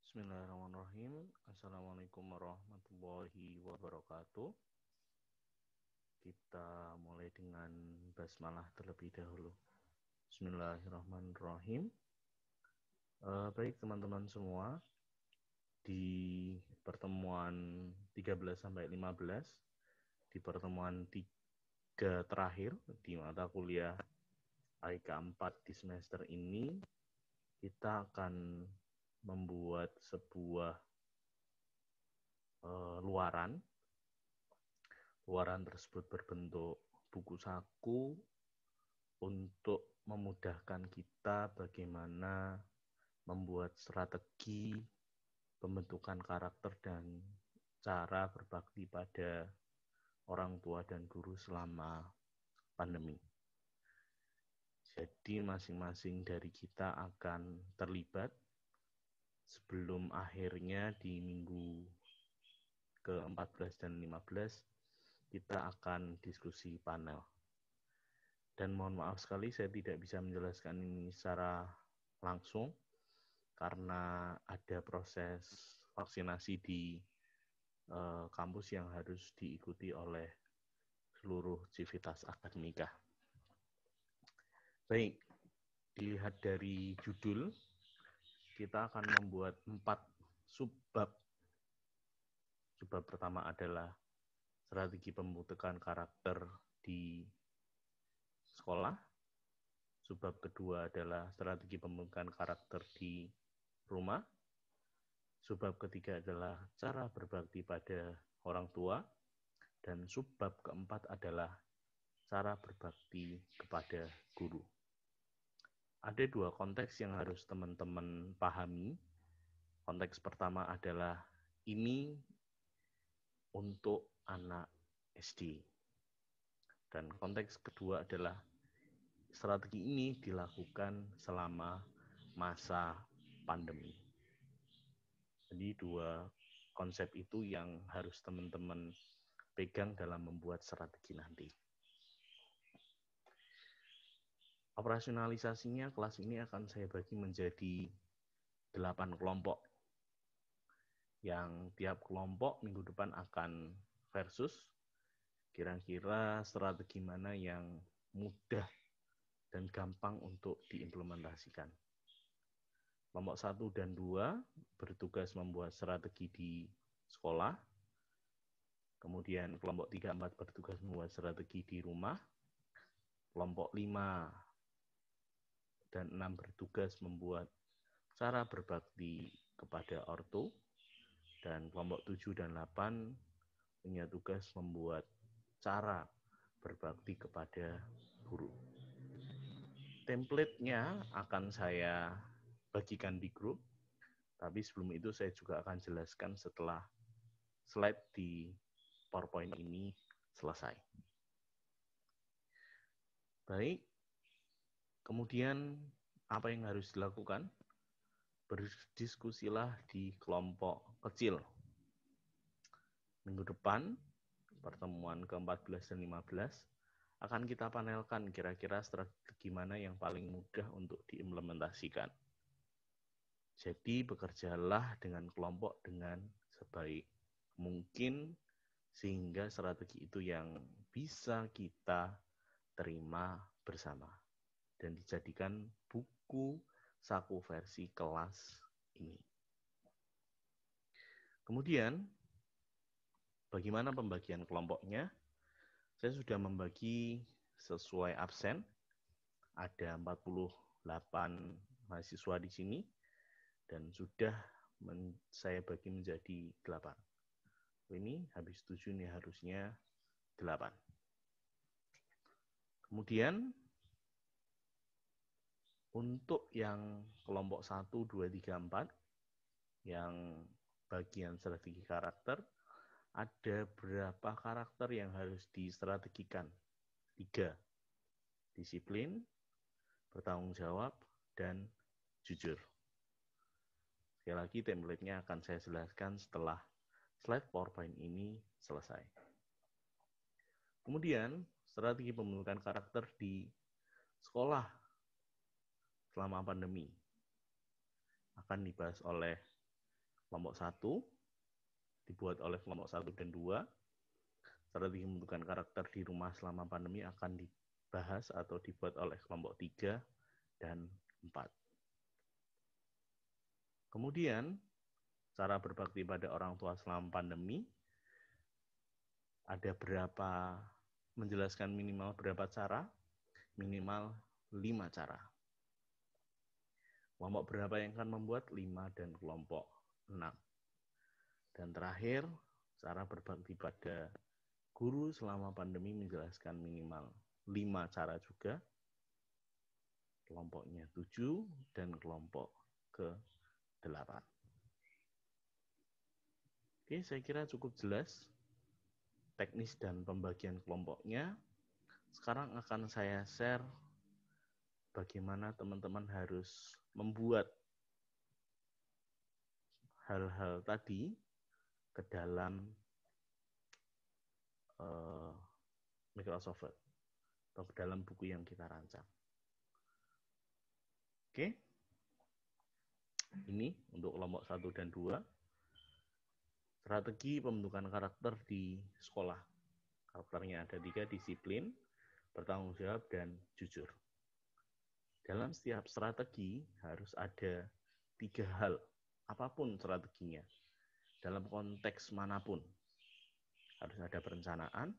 Bismillahirrahmanirrahim. Assalamualaikum warahmatullahi wabarakatuh. Kita mulai dengan basmalah terlebih dahulu. Bismillahirrahmanirrahim. Baik teman-teman semua, di pertemuan 13 sampai 15, di pertemuan 3 terakhir di mata kuliah AIK 4 di semester ini, kita akan membuat sebuah luaran. Luaran tersebut berbentuk buku saku untuk memudahkan kita bagaimana membuat strategi pembentukan karakter dan cara berbakti pada orang tua dan guru selama pandemi. Jadi masing-masing dari kita akan terlibat sebelum akhirnya di minggu ke-14 dan 15 kita akan diskusi panel. Dan mohon maaf sekali saya tidak bisa menjelaskan ini secara langsung karena ada proses vaksinasi di kampus yang harus diikuti oleh seluruh civitas akademika. Baik, dilihat dari judul, kita akan membuat 4 subbab. Subbab pertama adalah strategi pembentukan karakter di sekolah. Subbab kedua adalah strategi pembentukan karakter di rumah. Subbab ketiga adalah cara berbakti pada orang tua. Dan subbab keempat adalah cara berbakti kepada guru. Ada 2 konteks yang harus teman-teman pahami. Konteks pertama adalah ini untuk anak SD. Dan konteks kedua adalah strategi ini dilakukan selama masa pandemi. Jadi 2 konsep itu yang harus teman-teman pegang dalam membuat strategi nanti. Operasionalisasinya kelas ini akan saya bagi menjadi 8 kelompok. Yang tiap kelompok minggu depan akan versus kira-kira strategi mana yang mudah dan gampang untuk diimplementasikan. Kelompok 1 dan 2 bertugas membuat strategi di sekolah. Kemudian kelompok 3, 4 bertugas membuat strategi di rumah. Kelompok 5 dan 6 bertugas membuat cara berbakti kepada ortu. Dan kelompok 7 dan 8 punya tugas membuat cara berbakti kepada guru. Template-nya akan saya bagikan di grup, tapi sebelum itu saya juga akan jelaskan setelah slide di PowerPoint ini selesai. Baik, kemudian apa yang harus dilakukan? Berdiskusilah di kelompok kecil. Minggu depan, pertemuan ke-14 dan 15, akan kita panelkan kira-kira strategi mana yang paling mudah untuk diimplementasikan. Jadi bekerjalah dengan kelompok dengan sebaik mungkin sehingga strategi itu yang bisa kita terima bersama dan dijadikan buku saku versi kelas ini. Kemudian, bagaimana pembagian kelompoknya? Saya sudah membagi sesuai absen. Ada 48 mahasiswa di sini dan sudah saya bagi menjadi 8. Ini habis 7 nih harusnya 8. Kemudian untuk yang kelompok 1, 2, 3, 4 yang bagian strategi karakter, ada berapa karakter yang harus distrategikan? 3. Disiplin, bertanggung jawab, dan jujur. Sekali lagi template-nya akan saya jelaskan setelah slide PowerPoint ini selesai. Kemudian, strategi pembentukan karakter di sekolah selama pandemi akan dibahas oleh Kelompok 1 dibuat oleh kelompok 1 dan 2. Strategi pembentukan karakter di rumah selama pandemi akan dibahas atau dibuat oleh kelompok 3 dan 4. Kemudian, cara berbakti pada orang tua selama pandemi, ada menjelaskan minimal berapa cara? Minimal 5 cara. Kelompok berapa yang akan membuat? 5 dan kelompok 6. Dan terakhir, cara berbakti pada guru selama pandemi menjelaskan minimal 5 cara juga. Kelompoknya 7 dan kelompok ke-8. Oke, saya kira cukup jelas teknis dan pembagian kelompoknya. Sekarang akan saya share bagaimana teman-teman harus membuat hal-hal tadi ke dalam Microsoft Word atau ke dalam buku yang kita rancang. Oke, ini untuk kelompok 1 dan 2. Strategi pembentukan karakter di sekolah. Karakternya ada 3: disiplin, bertanggung jawab, dan jujur. Dalam setiap strategi harus ada 3 hal, apapun strateginya. Dalam konteks manapun, harus ada perencanaan,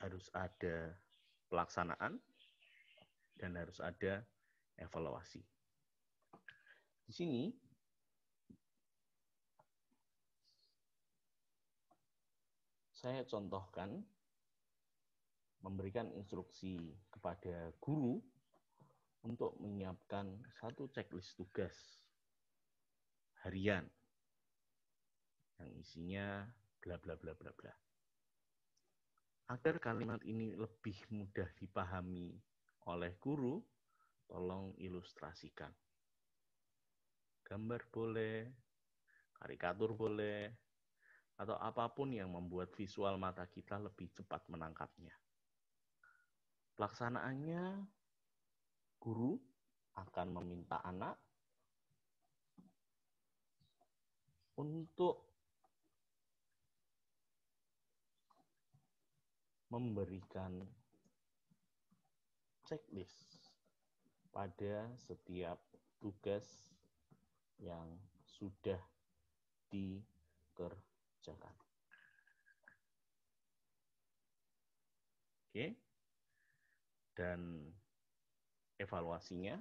harus ada pelaksanaan, dan harus ada evaluasi. Di sini saya contohkan memberikan instruksi kepada guru untuk menyiapkan satu checklist tugas harian yang isinya bla bla bla bla bla. Agar kalimat ini lebih mudah dipahami oleh guru, tolong ilustrasikan. Gambar boleh, karikatur boleh, atau apapun yang membuat visual mata kita lebih cepat menangkapnya. Pelaksanaannya, guru akan meminta anak untuk memberikan checklist pada setiap tugas yang sudah dikerjakan. Oke. Dan evaluasinya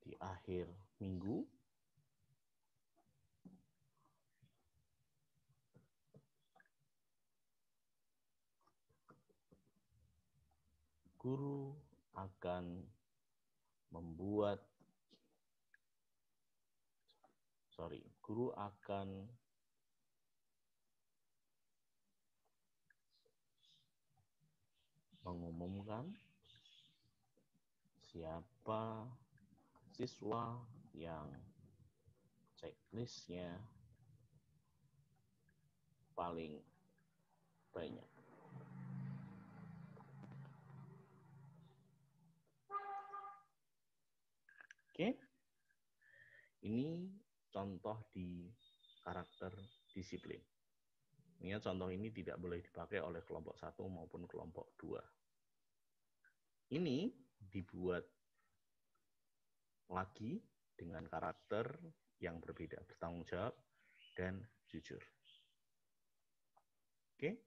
di akhir minggu guru akan mengumumkan siapa siswa yang checklistnya paling banyak. Oke, ini contoh di karakter disiplin. Ingat, contoh ini tidak boleh dipakai oleh kelompok 1 maupun kelompok 2. Ini dibuat lagi dengan karakter yang berbeda, bertanggung jawab dan jujur. Oke.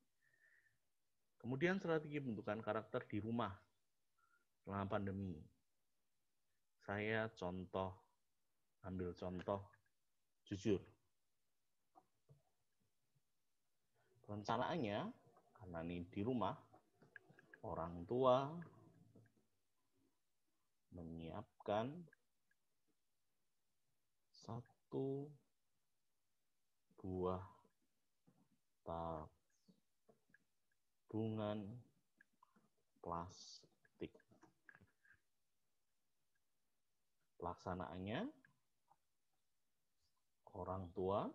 Kemudian strategi pembentukan karakter di rumah selama pandemi. Saya ambil contoh jujur. Perencanaannya, karena ini di rumah, orang tua menyiapkan satu buah tabungan plastik. Pelaksanaannya, orang tua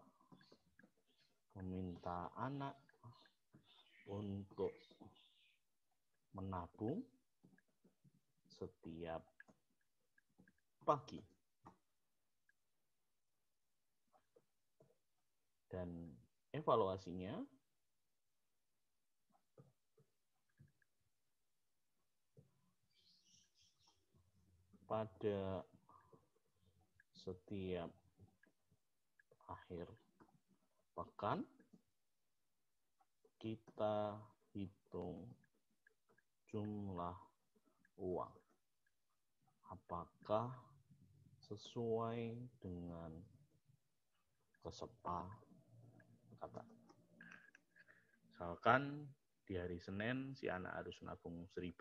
meminta anak untuk menabung setiap pagi Dan evaluasinya pada setiap akhir pekan kita hitung jumlah uang. Apakah sesuai dengan kesepakatan? Misalkan di hari Senin si anak harus nabung 1.000,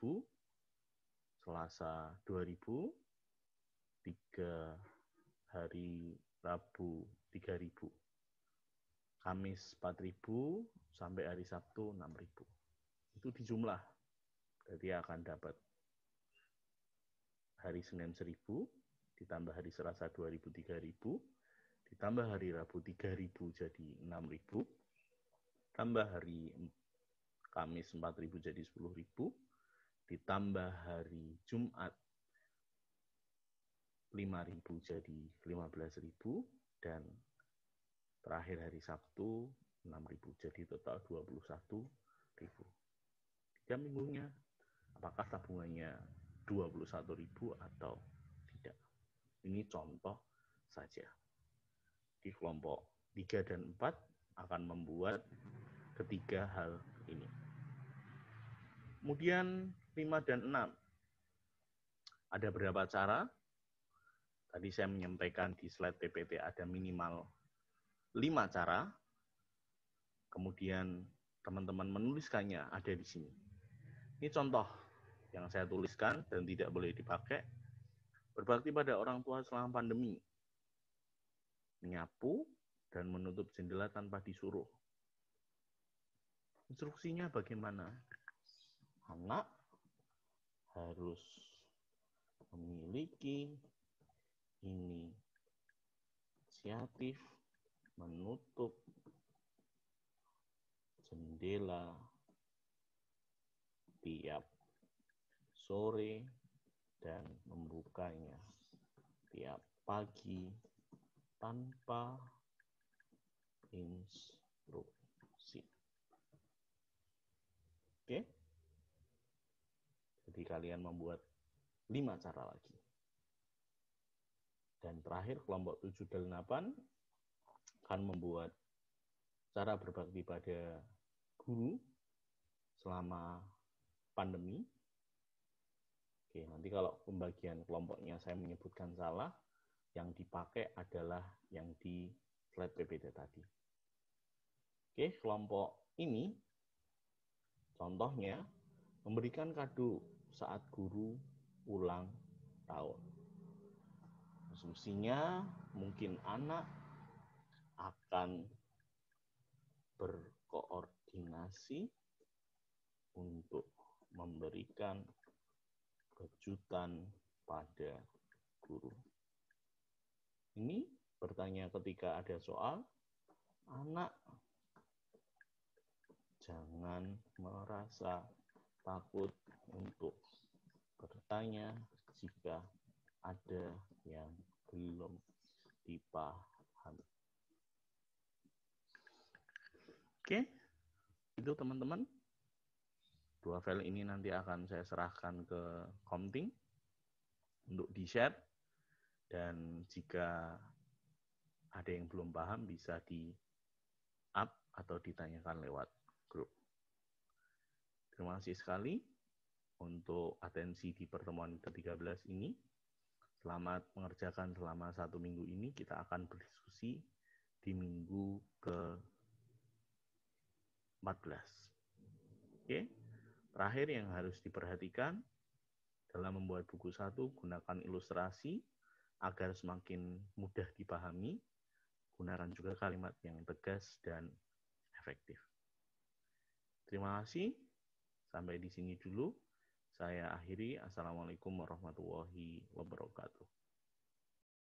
Selasa 2.000, 3 hari Rabu 3.000, Kamis 4.000, sampai hari Sabtu 6.000. Itu dijumlah. Berarti akan dapat hari Senin 1.000, ditambah hari Selasa 2.000, 3.000, ditambah hari Rabu 3.000 jadi 6.000, tambah hari Kamis 4.000 jadi 10.000, ditambah hari Jumat 5.000 jadi 15.000, dan terakhir hari Sabtu 6.000, jadi total 21.000. 3 minggunya, apakah tabungannya 21.000 atau tidak? Ini contoh saja. Di kelompok 3 dan 4 akan membuat ketiga hal ini. Kemudian 5 dan 6. Ada berapa cara? Tadi saya menyampaikan di slide PPT ada minimal 5 cara. Kemudian teman-teman menuliskannya ada di sini. Ini contoh yang saya tuliskan dan tidak boleh dipakai. Berbakti pada orang tua selama pandemi. Menyapu dan menutup jendela tanpa disuruh. Instruksinya bagaimana? Anak harus memiliki inisiatif menutup jendela tiap sore dan membukanya tiap pagi tanpa instruksi. Oke? Jadi kalian membuat 5 cara lagi. Dan terakhir kelompok 7 dan 8 akan membuat cara berbakti pada guru selama pandemi. Oke, nanti kalau pembagian kelompoknya saya menyebutkan salah, yang dipakai adalah yang di slide PPT tadi. Oke, kelompok ini contohnya memberikan kado saat guru ulang tahun. Asumsinya mungkin anak akan berkoordinasi untuk memberikan kejutan pada guru. Ini bertanya ketika ada soal, anak jangan merasa takut untuk bertanya jika ada yang belum dipahami. Oke, itu teman-teman. 2 file ini nanti akan saya serahkan ke Komting untuk di-share. Dan jika ada yang belum paham bisa di-up atau ditanyakan lewat grup. Terima kasih sekali untuk atensi di pertemuan ke-13 ini. Selamat mengerjakan selama 1 minggu ini. Kita akan berdiskusi di minggu ke-14. Oke. Terakhir yang harus diperhatikan dalam membuat buku 1, gunakan ilustrasi agar semakin mudah dipahami. Gunakan juga kalimat yang tegas dan efektif. Terima kasih. Sampai di sini dulu. Saya akhiri. Assalamualaikum warahmatullahi wabarakatuh.